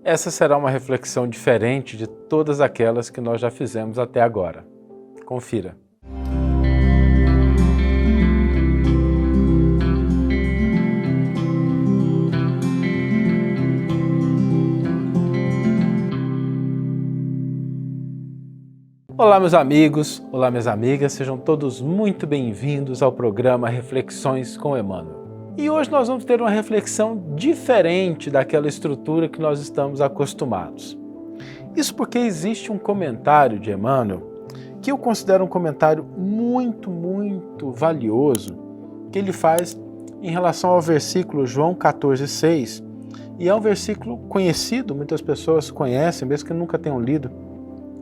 Essa será uma reflexão diferente de todas aquelas que nós já fizemos até agora. Confira. Olá, meus amigos, olá, minhas amigas, sejam todos muito bem-vindos ao programa Reflexões com Emmanuel. E hoje nós vamos ter uma reflexão diferente daquela estrutura que nós estamos acostumados. Isso porque existe um comentário de Emmanuel que eu considero um comentário muito valioso que ele faz em relação ao versículo João 14,6, e é um versículo conhecido, muitas pessoas conhecem, mesmo que nunca tenham lido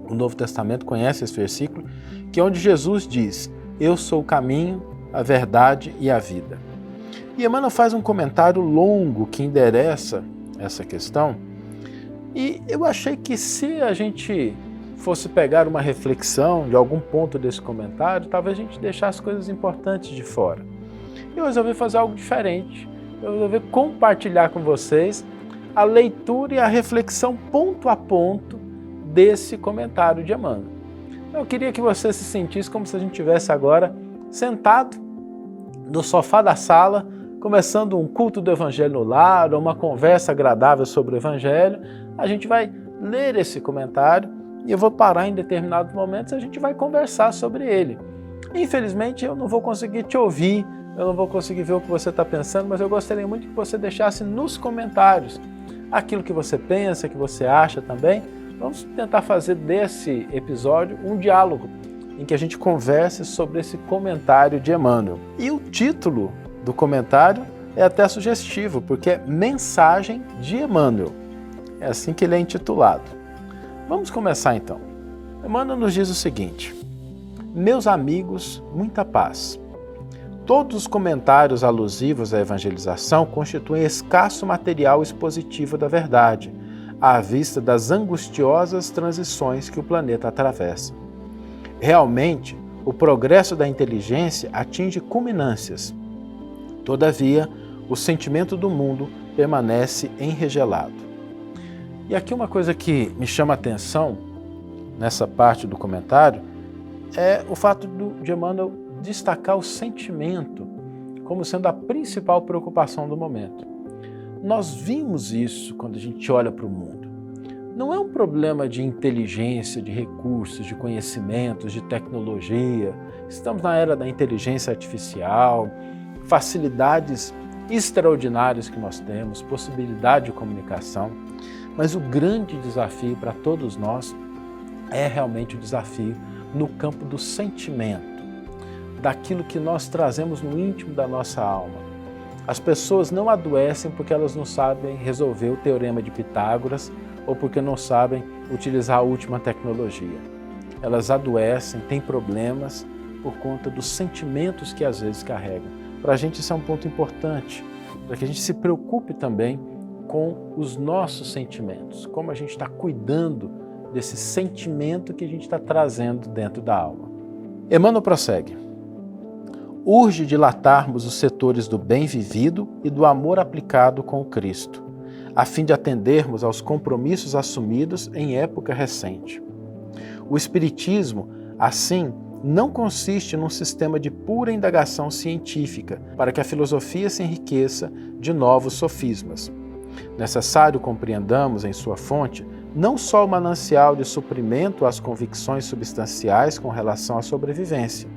o Novo Testamento, conhece esse versículo, que é onde Jesus diz: eu sou o caminho, a verdade e a vida. E Emmanuel faz um comentário longo que endereça essa questão, e eu achei que se a gente fosse pegar uma reflexão de algum ponto desse comentário, talvez a gente deixasse coisas importantes de fora. Eu resolvi fazer algo diferente, eu resolvi compartilhar com vocês a leitura e a reflexão ponto a ponto desse comentário de Emmanuel. Eu queria que você se sentisse como se a gente estivesse agora sentado no sofá da sala, começando um culto do Evangelho no lar, ou uma conversa agradável sobre o Evangelho. A gente vai ler esse comentário e eu vou parar em determinados momentos e a gente vai conversar sobre ele. Infelizmente eu não vou conseguir te ouvir, eu não vou conseguir ver o que você está pensando, mas eu gostaria muito que você deixasse nos comentários aquilo que você pensa, que você acha também. Vamos tentar fazer desse episódio um diálogo em que a gente converse sobre esse comentário de Emmanuel. E o título do comentário é até sugestivo, porque é Mensagem de Emmanuel. É assim que ele é intitulado. Vamos começar então. Emmanuel nos diz o seguinte: meus amigos, muita paz. Todos os comentários alusivos à evangelização constituem escasso material expositivo da verdade, à vista das angustiosas transições que o planeta atravessa. Realmente, o progresso da inteligência atinge culminâncias. Todavia, o sentimento do mundo permanece enregelado. E aqui uma coisa que me chama a atenção nessa parte do comentário é o fato de Emmanuel destacar o sentimento como sendo a principal preocupação do momento. Nós vimos isso quando a gente olha para o mundo. Não é um problema de inteligência, de recursos, de conhecimentos, de tecnologia. Estamos na era da inteligência artificial, facilidades extraordinárias que nós temos, possibilidade de comunicação. Mas o grande desafio para todos nós é realmente o desafio no campo do sentimento, daquilo que nós trazemos no íntimo da nossa alma. As pessoas não adoecem porque elas não sabem resolver o teorema de Pitágoras ou porque não sabem utilizar a última tecnologia. Elas adoecem, têm problemas por conta dos sentimentos que às vezes carregam. Para a gente isso é um ponto importante, para que a gente se preocupe também com os nossos sentimentos, como a gente está cuidando desse sentimento que a gente está trazendo dentro da alma. Emmanuel prossegue: urge dilatarmos os setores do bem vivido e do amor aplicado com o Cristo, a fim de atendermos aos compromissos assumidos em época recente. O Espiritismo, assim, não consiste num sistema de pura indagação científica para que a filosofia se enriqueça de novos sofismas. Necessário compreendamos em sua fonte não só o manancial de suprimento às convicções substanciais com relação à sobrevivência.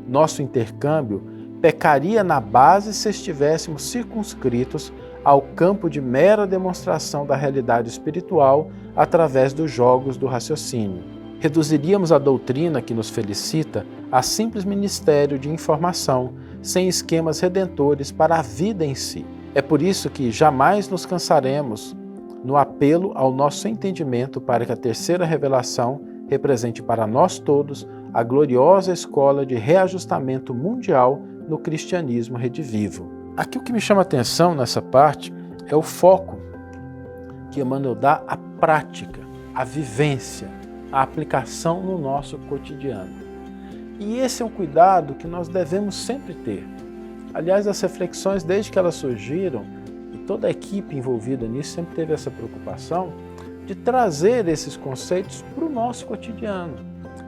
Nosso intercâmbio pecaria na base se estivéssemos circunscritos ao campo de mera demonstração da realidade espiritual através dos jogos do raciocínio. Reduziríamos a doutrina que nos felicita a simples ministério de informação, sem esquemas redentores para a vida em si. É por isso que jamais nos cansaremos no apelo ao nosso entendimento para que a terceira revelação represente para nós todos a gloriosa escola de reajustamento mundial no cristianismo redivivo. Aqui o que me chama a atenção nessa parte é o foco que Emmanuel dá à prática, à vivência, à aplicação no nosso cotidiano. E esse é um cuidado que nós devemos sempre ter. Aliás, as reflexões, desde que elas surgiram, toda a equipe envolvida nisso sempre teve essa preocupação de trazer esses conceitos para o nosso cotidiano.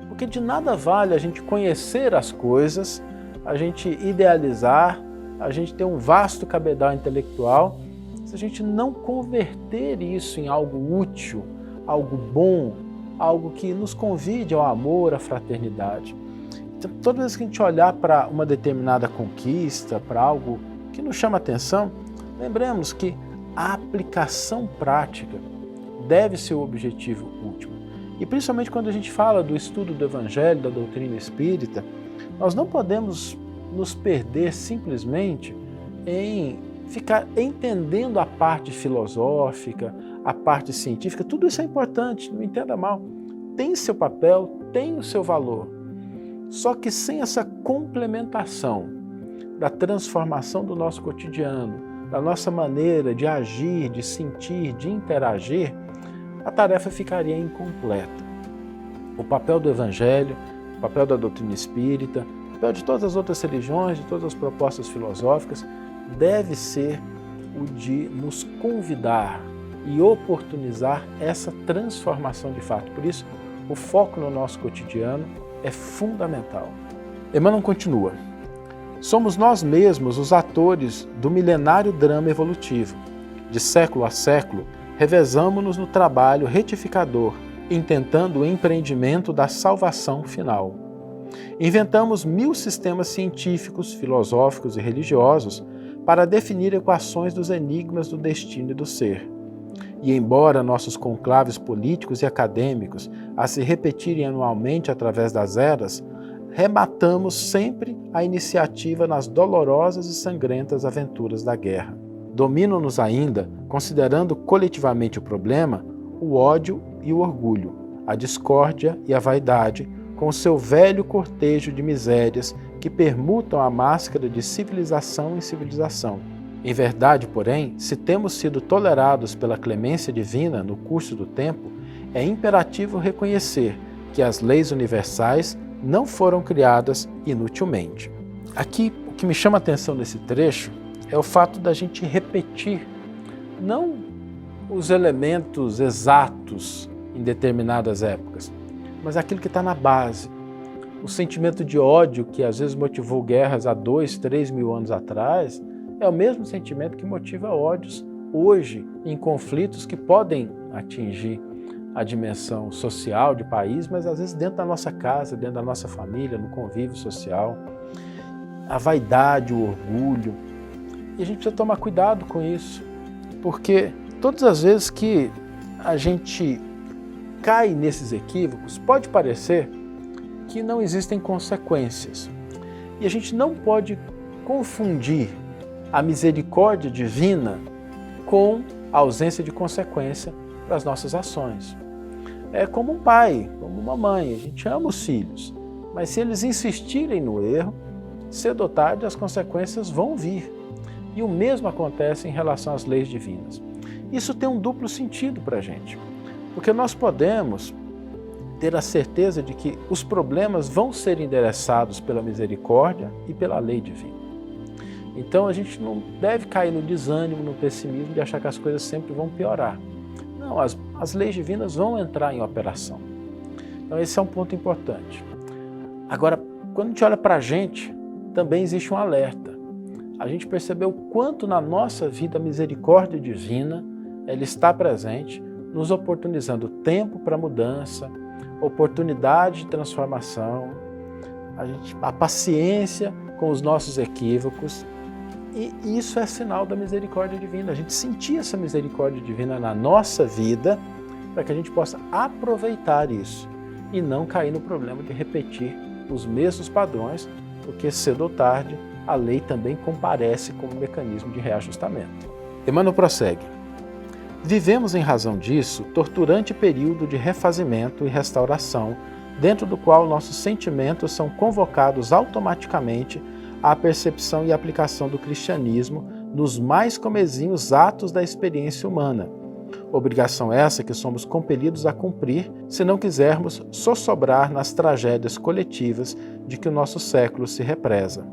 Porque de nada vale a gente conhecer as coisas, a gente idealizar, a gente ter um vasto cabedal intelectual, se a gente não converter isso em algo útil, algo bom, algo que nos convide ao amor, à fraternidade. Então, toda vez que a gente olhar para uma determinada conquista, para algo que nos chama atenção, lembremos que a aplicação prática deve ser o objetivo último. E principalmente quando a gente fala do estudo do Evangelho, da doutrina espírita, nós não podemos nos perder simplesmente em ficar entendendo a parte filosófica, a parte científica. Tudo isso é importante, não entenda mal. Tem seu papel, tem o seu valor. Só que sem essa complementação da transformação do nosso cotidiano, da nossa maneira de agir, de sentir, de interagir, a tarefa ficaria incompleta. O papel do Evangelho, o papel da doutrina espírita, o papel de todas as outras religiões, de todas as propostas filosóficas, deve ser o de nos convidar e oportunizar essa transformação de fato. Por isso, o foco no nosso cotidiano é fundamental. Emmanuel continua: somos nós mesmos os atores do milenário drama evolutivo. De século a século, revezamo-nos no trabalho retificador, intentando o empreendimento da salvação final. Inventamos 1000 sistemas científicos, filosóficos e religiosos para definir equações dos enigmas do destino e do ser. E embora nossos conclaves políticos e acadêmicos a se repetirem anualmente através das eras, rematamos sempre a iniciativa nas dolorosas e sangrentas aventuras da guerra. Dominam-nos ainda, considerando coletivamente o problema, o ódio e o orgulho, a discórdia e a vaidade, com o seu velho cortejo de misérias que permutam a máscara de civilização em civilização. Em verdade, porém, se temos sido tolerados pela clemência divina no curso do tempo, é imperativo reconhecer que as leis universais não foram criadas inutilmente. Aqui, o que me chama a atenção nesse trecho é o fato da gente repetir, não os elementos exatos em determinadas épocas, mas aquilo que está na base. O sentimento de ódio que às vezes motivou guerras há 2, 3 mil anos atrás é o mesmo sentimento que motiva ódios hoje em conflitos que podem atingir a dimensão social de país, mas às vezes dentro da nossa casa, dentro da nossa família, no convívio social. A vaidade, o orgulho. E a gente precisa tomar cuidado com isso, porque todas as vezes que a gente cai nesses equívocos, pode parecer que não existem consequências. E a gente não pode confundir a misericórdia divina com a ausência de consequência das nossas ações. É como um pai, como uma mãe, a gente ama os filhos, mas se eles insistirem no erro, cedo ou tarde as consequências vão vir. E o mesmo acontece em relação às leis divinas. Isso tem um duplo sentido para a gente, porque nós podemos ter a certeza de que os problemas vão ser endereçados pela misericórdia e pela lei divina. Então a gente não deve cair no desânimo, no pessimismo de achar que as coisas sempre vão piorar. Não, as leis divinas vão entrar em operação. Então esse é um ponto importante. Agora, quando a gente olha para a gente, também existe um alerta. A gente percebeu o quanto na nossa vida a misericórdia divina ela está presente, nos oportunizando tempo para mudança, oportunidade de transformação, a paciência com os nossos equívocos. E isso é sinal da misericórdia divina. A gente sentir essa misericórdia divina na nossa vida para que a gente possa aproveitar isso e não cair no problema de repetir os mesmos padrões, porque cedo ou tarde a lei também comparece como mecanismo de reajustamento. Emmanuel prossegue: vivemos em razão disso torturante período de refazimento e restauração, dentro do qual nossos sentimentos são convocados automaticamente à percepção e aplicação do cristianismo nos mais comezinhos atos da experiência humana. Obrigação essa que somos compelidos a cumprir se não quisermos sossobrar nas tragédias coletivas de que o nosso século se represa.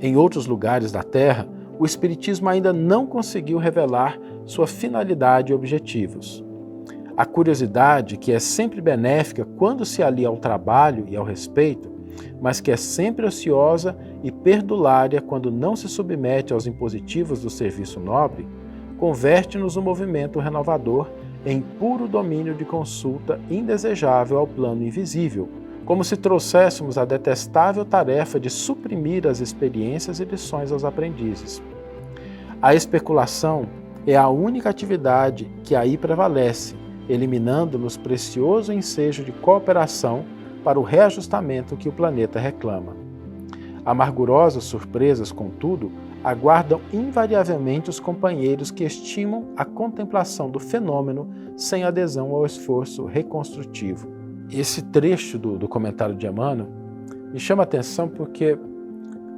Em outros lugares da Terra, o Espiritismo ainda não conseguiu revelar sua finalidade e objetivos. A curiosidade, que é sempre benéfica quando se alia ao trabalho e ao respeito, mas que é sempre ociosa e perdulária quando não se submete aos impositivos do serviço nobre, converte-nos um movimento renovador em puro domínio de consulta indesejável ao plano invisível, como se trouxéssemos a detestável tarefa de suprimir as experiências e lições aos aprendizes. A especulação é a única atividade que aí prevalece, eliminando-nos precioso ensejo de cooperação para o reajustamento que o planeta reclama. Amargurosas surpresas, contudo, aguardam invariavelmente os companheiros que estimam a contemplação do fenômeno sem adesão ao esforço reconstrutivo. Esse trecho do comentário de Emmanuel me chama a atenção porque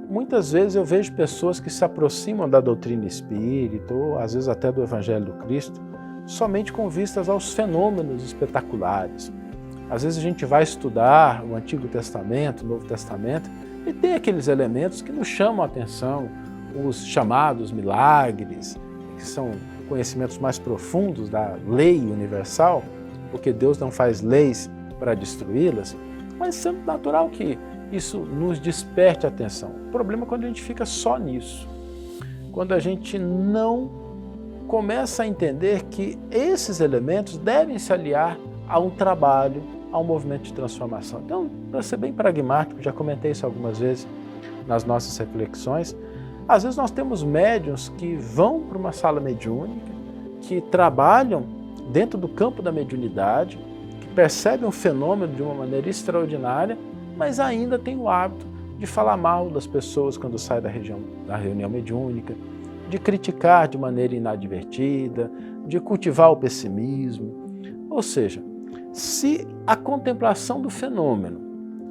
muitas vezes eu vejo pessoas que se aproximam da doutrina espírita ou às vezes até do Evangelho do Cristo somente com vistas aos fenômenos espetaculares. Às vezes a gente vai estudar o Antigo Testamento, o Novo Testamento e tem aqueles elementos que nos chamam a atenção, os chamados milagres, que são conhecimentos mais profundos da lei universal, porque Deus não faz leis para destruí-las, mas é natural que isso nos desperte a atenção. O problema é quando a gente fica só nisso, quando a gente não começa a entender que esses elementos devem se aliar a um trabalho, a um movimento de transformação. Então, para ser bem pragmático, já comentei isso algumas vezes nas nossas reflexões, às vezes nós temos médiuns que vão para uma sala mediúnica, que trabalham dentro do campo da mediunidade, que percebem um fenômeno de uma maneira extraordinária, mas ainda tem o hábito de falar mal das pessoas quando sai da reunião mediúnica, de criticar de maneira inadvertida, de cultivar o pessimismo. Ou seja, se a contemplação do fenômeno,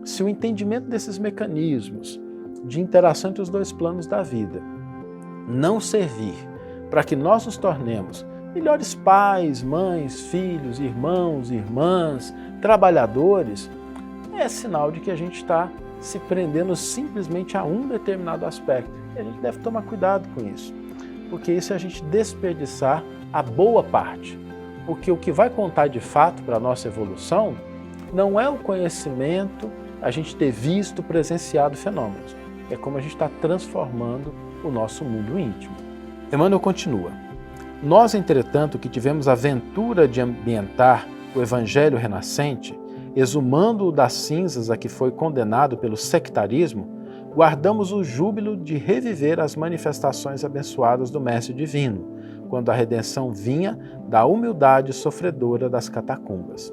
se o entendimento desses mecanismos de interação entre os dois planos da vida não servir para que nós nos tornemos melhores pais, mães, filhos, irmãos, irmãs, trabalhadores, é sinal de que a gente está se prendendo simplesmente a um determinado aspecto. E a gente deve tomar cuidado com isso, porque isso é a gente desperdiçar a boa parte. Porque o que vai contar de fato para a nossa evolução não é o conhecimento, a gente ter visto, presenciado fenômenos. É como a gente está transformando o nosso mundo íntimo. Emmanuel continua. Nós, entretanto, que tivemos a ventura de ambientar o Evangelho renascente, exumando-o das cinzas a que foi condenado pelo sectarismo, guardamos o júbilo de reviver as manifestações abençoadas do Mestre Divino, quando a redenção vinha da humildade sofredora das catacumbas.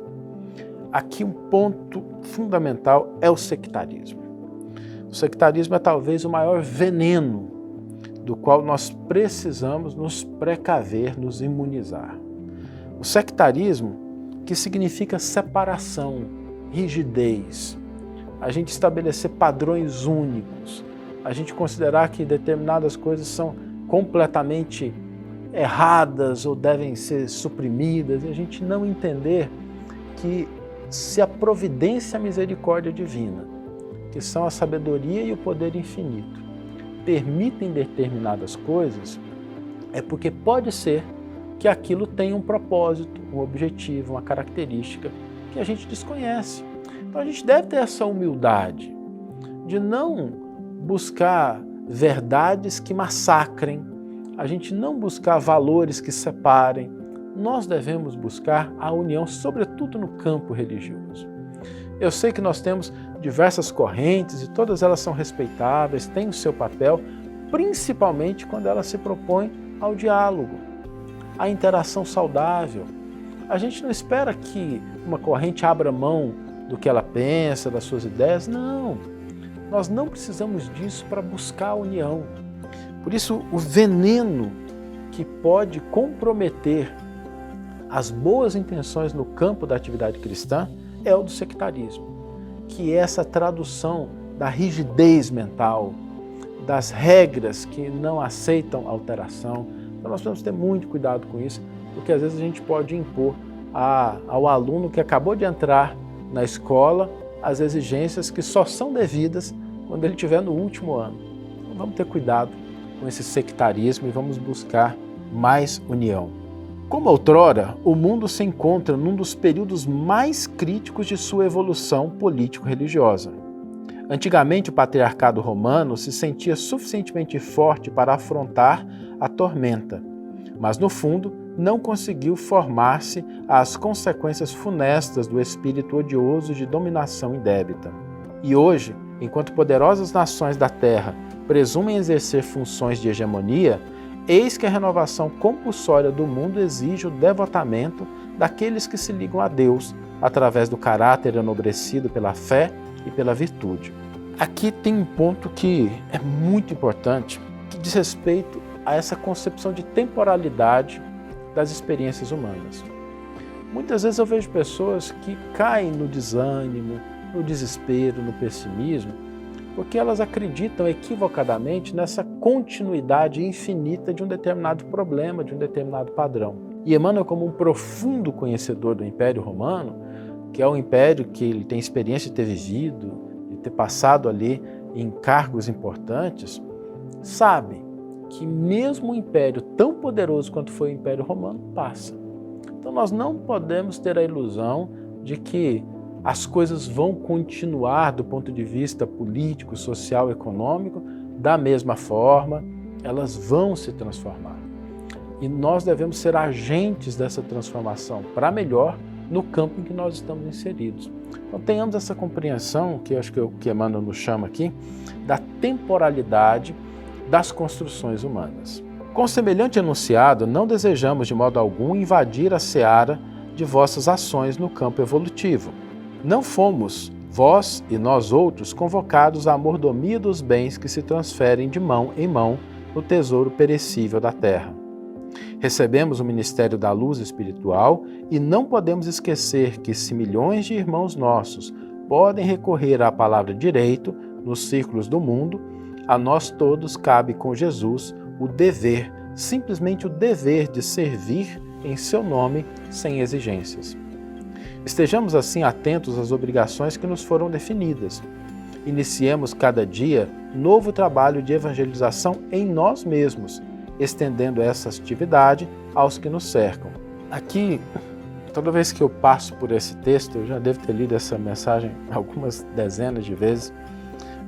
Aqui um ponto fundamental é o sectarismo. O sectarismo é talvez o maior veneno do qual nós precisamos nos precaver, nos imunizar. O sectarismo, que significa separação, rigidez, a gente estabelecer padrões únicos, a gente considerar que determinadas coisas são completamente erradas ou devem ser suprimidas, e a gente não entender que se a providência e a misericórdia divina, que são a sabedoria e o poder infinito, permitem determinadas coisas, é porque pode ser que aquilo tenha um propósito, um objetivo, uma característica que a gente desconhece. Então a gente deve ter essa humildade de não buscar verdades que massacrem, a gente não buscar valores que separem. Nós devemos buscar a união, sobretudo no campo religioso. Eu sei que nós temos diversas correntes e todas elas são respeitáveis, têm o seu papel, principalmente quando elas se propõem ao diálogo, à interação saudável. A gente não espera que uma corrente abra mão do que ela pensa, das suas ideias, não. Nós não precisamos disso para buscar a união. Por isso, o veneno que pode comprometer as boas intenções no campo da atividade cristã é o do sectarismo, que é essa tradução da rigidez mental, das regras que não aceitam alteração. Então nós temos que ter muito cuidado com isso, porque às vezes a gente pode impor ao aluno que acabou de entrar na escola as exigências que só são devidas quando ele estiver no último ano. Então vamos ter cuidado com esse sectarismo e vamos buscar mais união. Como outrora, o mundo se encontra num dos períodos mais críticos de sua evolução político-religiosa. Antigamente, o patriarcado romano se sentia suficientemente forte para afrontar a tormenta, mas no fundo não conseguiu formar-se às consequências funestas do espírito odioso de dominação indébita. E hoje, enquanto poderosas nações da terra presumem exercer funções de hegemonia, eis que a renovação compulsória do mundo exige o devotamento daqueles que se ligam a Deus através do caráter enobrecido pela fé e pela virtude. Aqui tem um ponto que é muito importante, que diz respeito a essa concepção de temporalidade das experiências humanas. Muitas vezes eu vejo pessoas que caem no desânimo, no desespero, no pessimismo, porque elas acreditam equivocadamente nessa continuidade infinita de um determinado problema, de um determinado padrão. E Emmanuel, como um profundo conhecedor do Império Romano, que é um império que ele tem experiência de ter vivido, de ter passado ali em cargos importantes, sabe que mesmo um império tão poderoso quanto foi o Império Romano passa. Então nós não podemos ter a ilusão de que as coisas vão continuar do ponto de vista político, social, econômico, da mesma forma, elas vão se transformar. E nós devemos ser agentes dessa transformação para melhor no campo em que nós estamos inseridos. Então tenhamos essa compreensão, que eu acho que é o que Emmanuel nos chama aqui, da temporalidade das construções humanas. Com semelhante enunciado, não desejamos de modo algum invadir a seara de vossas ações no campo evolutivo. Não fomos, vós e nós outros, convocados à mordomia dos bens que se transferem de mão em mão no tesouro perecível da terra. Recebemos o ministério da luz espiritual e não podemos esquecer que se milhões de irmãos nossos podem recorrer à palavra direito nos círculos do mundo, a nós todos cabe com Jesus o dever, simplesmente o dever de servir em seu nome sem exigências. Estejamos assim atentos às obrigações que nos foram definidas. Iniciemos cada dia novo trabalho de evangelização em nós mesmos, estendendo essa atividade aos que nos cercam. Aqui, toda vez que eu passo por esse texto, eu já devo ter lido essa mensagem algumas dezenas de vezes,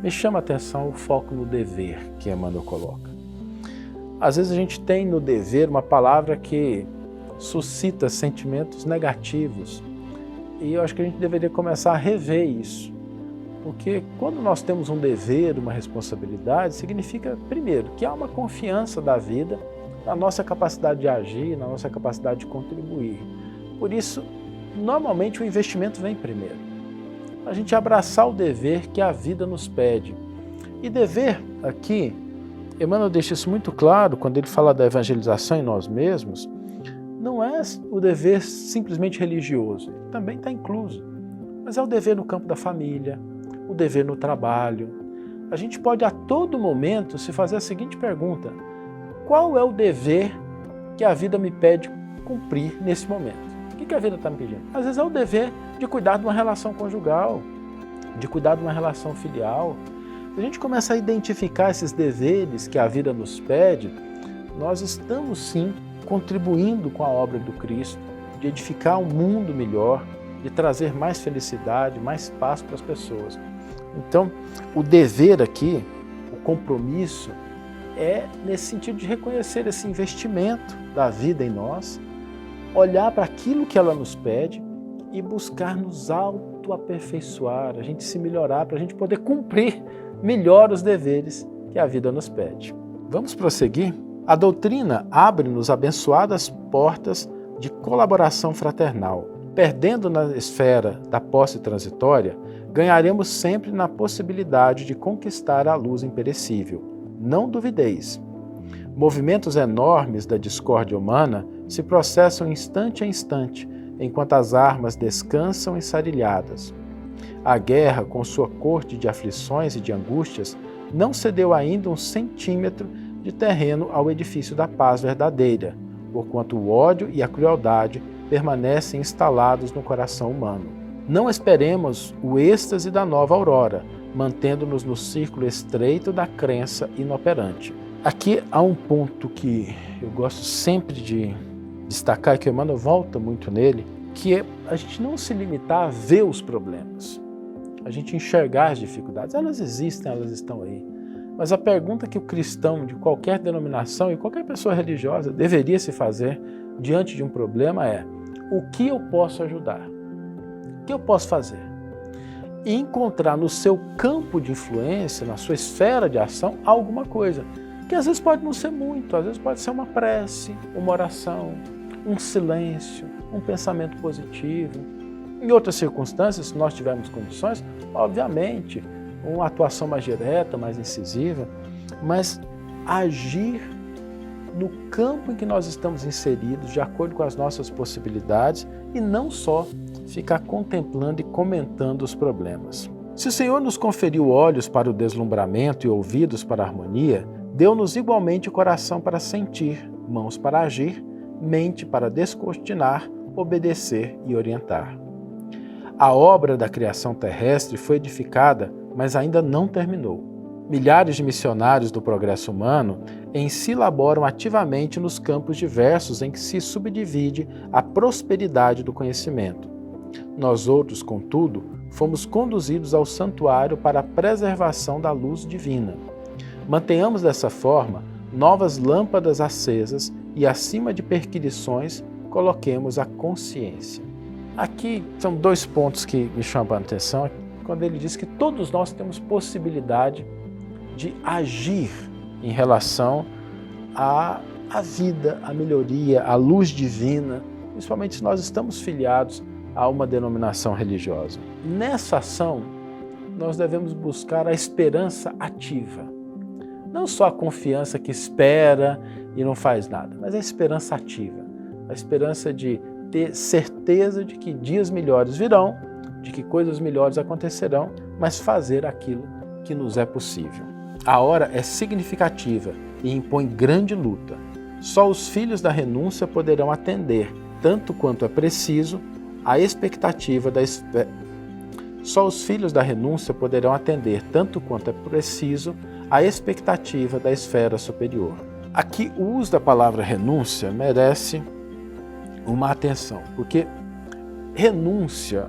me chama a atenção o foco no dever que Emmanuel coloca. Às vezes a gente tem no dever uma palavra que suscita sentimentos negativos, e eu acho que a gente deveria começar a rever isso. Porque quando nós temos um dever, uma responsabilidade, significa, primeiro, que há uma confiança da vida na nossa capacidade de agir, na nossa capacidade de contribuir. Por isso, normalmente o investimento vem primeiro. A gente abraçar o dever que a vida nos pede. E dever, aqui, Emmanuel deixa isso muito claro quando ele fala da evangelização em nós mesmos, não é o dever simplesmente religioso, também está incluso, mas é o dever no campo da família, o dever no trabalho. A gente pode a todo momento se fazer a seguinte pergunta: qual é o dever que a vida me pede cumprir nesse momento? O que a vida está me pedindo? Às vezes é o dever de cuidar de uma relação conjugal, de cuidar de uma relação filial. Se a gente começa a identificar esses deveres que a vida nos pede, nós estamos sim contribuindo com a obra do Cristo, de edificar um mundo melhor, de trazer mais felicidade, mais paz para as pessoas. Então, o dever aqui, o compromisso, é nesse sentido de reconhecer esse investimento da vida em nós, olhar para aquilo que ela nos pede e buscar nos autoaperfeiçoar, a gente se melhorar para a gente poder cumprir melhor os deveres que a vida nos pede. Vamos prosseguir? A doutrina abre-nos abençoadas portas de colaboração fraternal. Perdendo na esfera da posse transitória, ganharemos sempre na possibilidade de conquistar a luz imperecível. Não duvideis. Movimentos enormes da discórdia humana se processam instante a instante, enquanto as armas descansam ensarilhadas. A guerra, com sua corte de aflições e de angústias, não cedeu ainda um centímetro de terreno ao edifício da paz verdadeira, porquanto o ódio e a crueldade permanecem instalados no coração humano. Não esperemos o êxtase da nova aurora, mantendo-nos no círculo estreito da crença inoperante. Aqui há um ponto que eu gosto sempre de destacar, que o Emmanuel volta muito nele, que é a gente não se limitar a ver os problemas, a gente enxergar as dificuldades. Elas existem, elas estão aí. Mas a pergunta que o cristão de qualquer denominação e qualquer pessoa religiosa deveria se fazer diante de um problema é: o que eu posso ajudar? O que eu posso fazer? E encontrar no seu campo de influência, na sua esfera de ação, alguma coisa. Que às vezes pode não ser muito, às vezes pode ser uma prece, uma oração, um silêncio, um pensamento positivo. Em outras circunstâncias, se nós tivermos condições, obviamente, uma atuação mais direta, mais incisiva, mas agir no campo em que nós estamos inseridos, de acordo com as nossas possibilidades, e não só ficar contemplando e comentando os problemas. Se o Senhor nos conferiu olhos para o deslumbramento e ouvidos para a harmonia, deu-nos igualmente o coração para sentir, mãos para agir, mente para descortinar, obedecer e orientar. A obra da criação terrestre foi edificada, mas ainda não terminou. Milhares de missionários do progresso humano em si laboram ativamente nos campos diversos em que se subdivide a prosperidade do conhecimento. Nós outros, contudo, fomos conduzidos ao santuário para a preservação da luz divina. Mantenhamos dessa forma novas lâmpadas acesas e, acima de perquisições, coloquemos a consciência. Aqui são dois pontos que me chamam a atenção, quando ele diz que todos nós temos possibilidade de agir em relação à vida, à melhoria, à luz divina, principalmente se nós estamos filiados a uma denominação religiosa. Nessa ação, nós devemos buscar a esperança ativa. Não só a confiança que espera e não faz nada, mas a esperança ativa. A esperança de ter certeza de que dias melhores virão, de que coisas melhores acontecerão, mas fazer aquilo que nos é possível. A hora é significativa e impõe grande luta. Só os filhos da renúncia poderão atender, tanto quanto é preciso, a expectativa da Só os filhos da renúncia poderão atender, tanto quanto é preciso, a expectativa da esfera superior. Aqui o uso da palavra renúncia merece uma atenção, porque renúncia,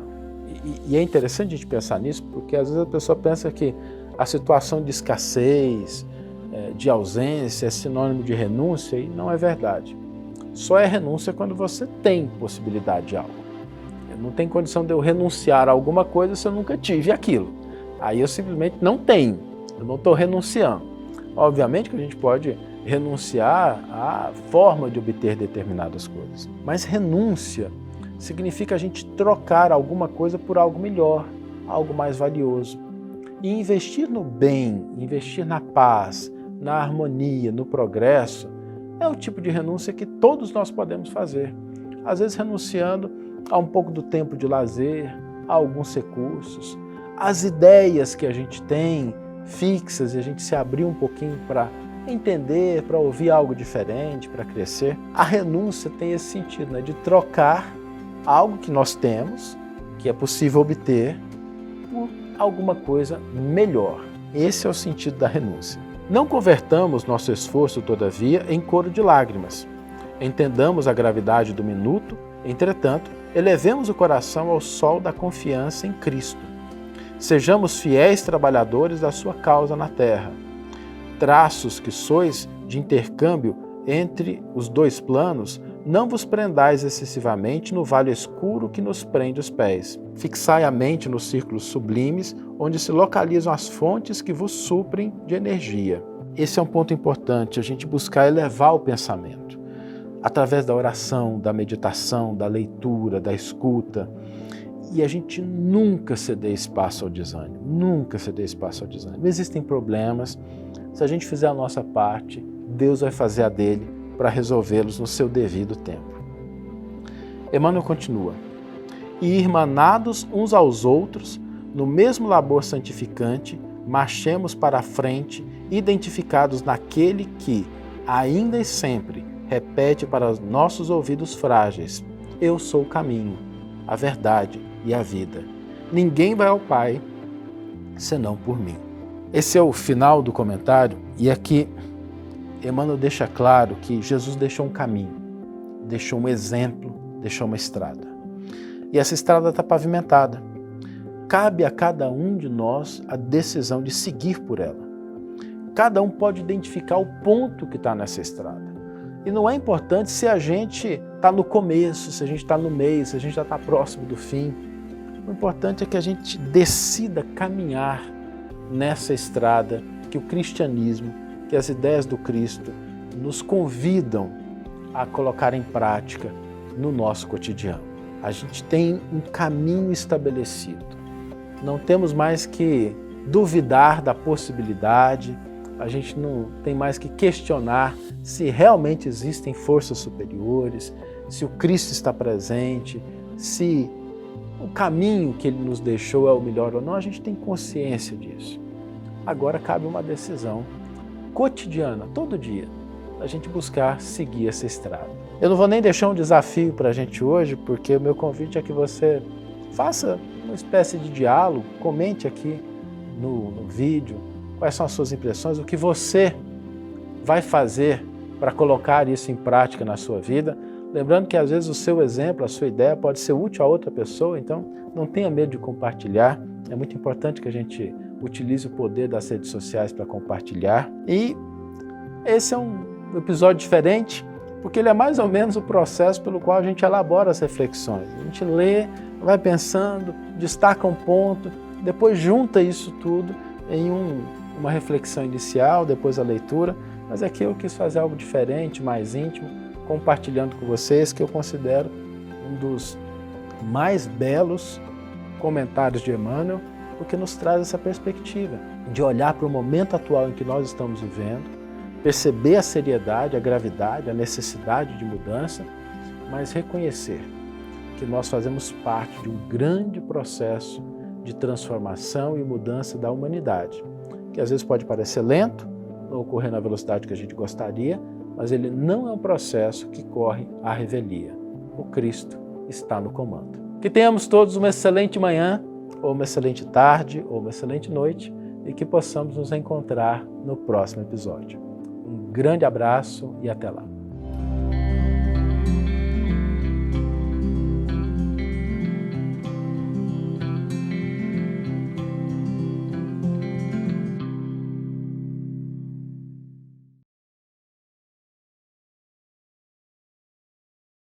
e é interessante a gente pensar nisso, porque às vezes a pessoa pensa que a situação de escassez, de ausência é sinônimo de renúncia, e não é verdade. Só é renúncia quando você tem possibilidade de algo. Não tem condição de eu renunciar a alguma coisa se eu nunca tive aquilo. Aí eu simplesmente não tenho, eu não estou renunciando. Obviamente que a gente pode renunciar à forma de obter determinadas coisas, mas renúncia significa a gente trocar alguma coisa por algo melhor, algo mais valioso. E investir no bem, investir na paz, na harmonia, no progresso, é o tipo de renúncia que todos nós podemos fazer. Às vezes renunciando a um pouco do tempo de lazer, a alguns recursos, as ideias que a gente tem fixas e a gente se abrir um pouquinho para entender, para ouvir algo diferente, para crescer. A renúncia tem esse sentido, né, de trocar algo que nós temos, que é possível obter, por alguma coisa melhor. Esse é o sentido da renúncia. Não convertamos nosso esforço, todavia, em coro de lágrimas. Entendamos a gravidade do minuto, entretanto, elevemos o coração ao sol da confiança em Cristo. Sejamos fiéis trabalhadores da sua causa na terra. Traços que sois de intercâmbio entre os dois planos, não vos prendais excessivamente no vale escuro que nos prende os pés. Fixai a mente nos círculos sublimes, onde se localizam as fontes que vos suprem de energia. Esse é um ponto importante, a gente buscar elevar o pensamento. Através da oração, da meditação, da leitura, da escuta. E a gente nunca ceder espaço ao desânimo, nunca ceder espaço ao desânimo. Existem problemas, se a gente fizer a nossa parte, Deus vai fazer a dele para resolvê-los no seu devido tempo. Emmanuel continua: e irmanados uns aos outros, no mesmo labor santificante, marchemos para a frente, identificados naquele que, ainda e sempre, repete para os nossos ouvidos frágeis: eu sou o caminho, a verdade e a vida. Ninguém vai ao Pai senão por mim. Esse é o final do comentário, e aqui Emmanuel deixa claro que Jesus deixou um caminho, deixou um exemplo, deixou uma estrada. E essa estrada está pavimentada. Cabe a cada um de nós a decisão de seguir por ela. Cada um pode identificar o ponto que está nessa estrada. E não é importante se a gente está no começo, se a gente está no meio, se a gente já está próximo do fim. O importante é que a gente decida caminhar nessa estrada que o cristianismo, que as ideias do Cristo nos convidam a colocar em prática no nosso cotidiano. A gente tem um caminho estabelecido. Não temos mais que duvidar da possibilidade, a gente não tem mais que questionar se realmente existem forças superiores, se o Cristo está presente, se o caminho que Ele nos deixou é o melhor ou não, a gente tem consciência disso. Agora cabe uma decisão cotidiana, todo dia, a gente buscar seguir essa estrada. Eu não vou nem deixar um desafio para a gente hoje, porque o meu convite é que você faça uma espécie de diálogo, comente aqui no vídeo quais são as suas impressões, o que você vai fazer para colocar isso em prática na sua vida. Lembrando que às vezes o seu exemplo, a sua ideia pode ser útil a outra pessoa, então não tenha medo de compartilhar. É muito importante que a gente utilize o poder das redes sociais para compartilhar. E esse é um episódio diferente, porque ele é mais ou menos o processo pelo qual a gente elabora as reflexões. A gente lê, vai pensando, destaca um ponto, depois junta isso tudo em uma reflexão inicial, depois a leitura, mas aqui eu quis fazer algo diferente, mais íntimo, compartilhando com vocês, que eu considero um dos mais belos comentários de Emmanuel, porque nos traz essa perspectiva de olhar para o momento atual em que nós estamos vivendo, perceber a seriedade, a gravidade, a necessidade de mudança, mas reconhecer que nós fazemos parte de um grande processo de transformação e mudança da humanidade, que às vezes pode parecer lento, não ocorrer na velocidade que a gente gostaria, mas ele não é um processo que corre à revelia. O Cristo está no comando. Que tenhamos todos uma excelente manhã, ou uma excelente tarde, ou uma excelente noite, e que possamos nos encontrar no próximo episódio. Um grande abraço e até lá.